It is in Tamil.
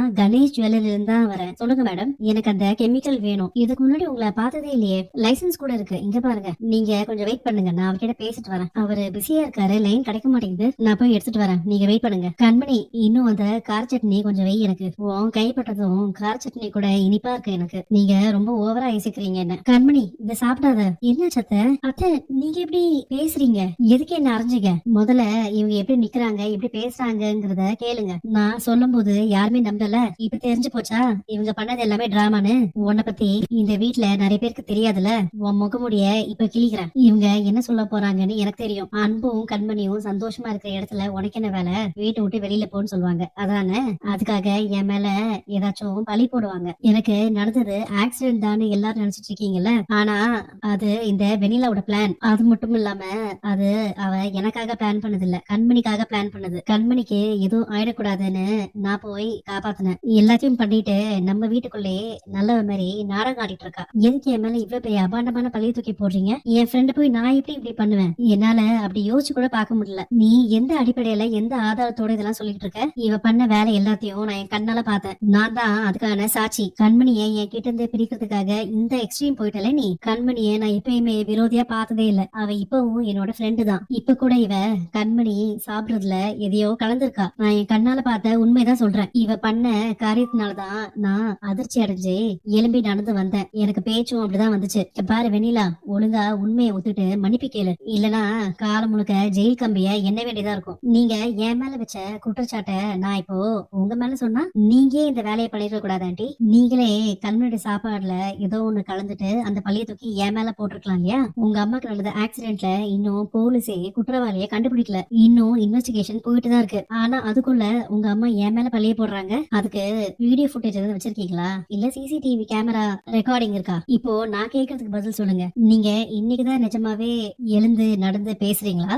நான் கணேஷ் ஜுவல்லரில இருந்து தான் வரேன். சொல்லுங்க மேடம். எனக்கு அந்த கெமிக்கல் வேணும். இதுக்கு முன்னாடி உங்களை பார்த்ததே இல்லையே. லைசென்ஸ் கூட இருக்கு. இங்க பாருங்க. நீங்க கொஞ்சம் வெயிட் பண்ணுங்க. நான் அவர்கிட்ட பேசிட்டு வரேன். அவரு பிஸியா இருக்காரு. லைன் கிடைக்க மாட்டேங்குது. நான் போய் எடுத்துட்டு வரேன். நீங்க வெயிட் பண்ணுங்க. கண்மணி, இன்னும் அந்த கார சட்னி கொஞ்சம் வெய் எனக்கு. உன் கைப்பட்டதும் கார சட்னி கூட இனிப்பா இருக்கு எனக்கு. நீங்க ரொம்ப ஓவரா யோசிக்கிறீங்க என்ன. கண்மணி, இத சாப்பிடாத. என்ன சத்த? அத்தை, நீங்க எப்படி பேசுறீங்க? எதுக்கு என்ன அரைஞ்சீங்க? முதல்ல இவங்க எப்படி நிக்கிறாங்க, எப்படி பேசுறாங்கங்கறத கேளுங்க. நான் சொல்லும் போது யாருமே நம்பல. இப்ப தெரிஞ்சு போச்சா இவங்க பண்ணது எல்லாமே டிராமான்னு? உன்னை பத்தி இந்த வீட்ல நிறைய பேருக்கு தெரியாதுல. உன் முகமுடிய இப்ப கிழிக்கிறேன். இவங்க என்ன சொல்ல போறாங்கன்னு எனக்கு தெரியும். அன்பும் கண்மணியும் சந்தோஷமா இருக்கிற இடத்துல உனக்கு என்ன வேலை? வீட்டை விட்டு வெளியில போன்னு சொல்லுவாங்க, அதானே? அதுக்காக என் மேல ஏதாச்சும் பழி போடுவாங்க. எனக்கு நடந்தது ஆக்சிடென்ட் தான் எல்லாரும் நினைச்சிட்டு இருக்கீங்கல்ல. ஆனா அது இந்த வெண்ணிலாவோட பிளான். அது மட்டும் இல்லாம அது அவ எனக்காக பிளான் பண்ணது இல்ல, கண்மணிக்காக பிளான் பண்ணது. கண்மணிக்கு எதுவும் ஆயிடக்கூடாதுன்னு நான் போய் காப்பாத்தினேன். எல்லாத்தையும் பண்ணிட்டு நம்ம வீட்டுக்குள்ளே நல்ல மாதிரி நாடகம் ஆடிட்டு இருக்கா. எதுக்கு என் மேல இவ்வளவு பெரிய அபாண்டமான பழைய தூக்கி போடுறீங்க? என் ஃப்ரெண்டு போய் நான் எப்படி இப்படி பண்ணுவேன்? என்னால அப்படி யோசிச்சு கூட பார்க்க முடியல. நீ எந்த அடிப்படையில எந்த ஆதாரத்தோட இதெல்லாம் சொல்லிட்டு இருக்க? இவ பண்ண வேலை எல்லாத்தையும் நான் என் கண்ணால பார்த்தேன். நான் தான் அதுக்கான சாட்சி. கண்மணியை என் கிட்ட இருந்து பிரிக்கிறதுக்காக இந்த எக்ஸ்ட்ரீம் போயிட்டல நீ. கண்மணியை நான் எப்பயுமே விரோதியா பார்த்ததே இல்ல. அவ இப்பவும் என்னோட ஃப்ரெண்டு தான். இப்ப கூட இவ கண்மணி சாப்பிடுறதுல எதையோ கலந்துருக்கா. நான் என் கண்ணால பார்த்த உண்மைதான் சொல்றேன். இவ பண்ண காரியத்தினாலதான் நான் அதிர்ச்சி அடைஞ்சு எலும்பி நடந்து வந்தேன். எனக்கு பேச்சும் அப்படிதான் வந்துச்சு. பாரு வெண்ணிலா, ஒழுங்கா உண்மையை ஒத்துட்டு மன்னிப்பு கேளு. இல்லனா காலம் முழுக்க ஜெயில் கம்பிய எண்ண வேண்டியதா இருக்கும். நீங்க என் மேல வச்ச குற்றச்சாட்டை நான் இப்போ உங்க மேல சொன்னா நீங்க இந்த வேலையை பண்ணிருக்க கூடாது ஆண்டி. நீங்களே கண்மணியோட சாப்பாடுல ஏதோ ஒண்ணு கலந்துட்டு அந்த பழைய தூக்கி என் மேல போட்டிருக்கலாம் இல்லையா? உங்க அம்மாக்கு நடந்த ஆக்சிடென்ட்ல இன்னும் போலீஸே குற்றவாளியை கண்டுபிடிக்கல. இன்னும் இன்வெஸ்டிகேஷன் போயிட்டு தான் இருக்கு. ஆனா அதுக்குள்ள உங்க அம்மா என் மேல பழிய போடுறாங்க. அதுக்கு வீடியோ ஃபுட்டேஜ் எதாவது வச்சிருக்கீங்களா? இல்ல சிசிடிவி கேமரா ரெக்கார்டிங் இருக்கா? இப்போ நான் கேக்குறதுக்கு பதில் சொல்லுங்க. நீங்க இன்னைக்குதான் நிஜமாவே எழுந்து நடந்து பேசுறீங்களா?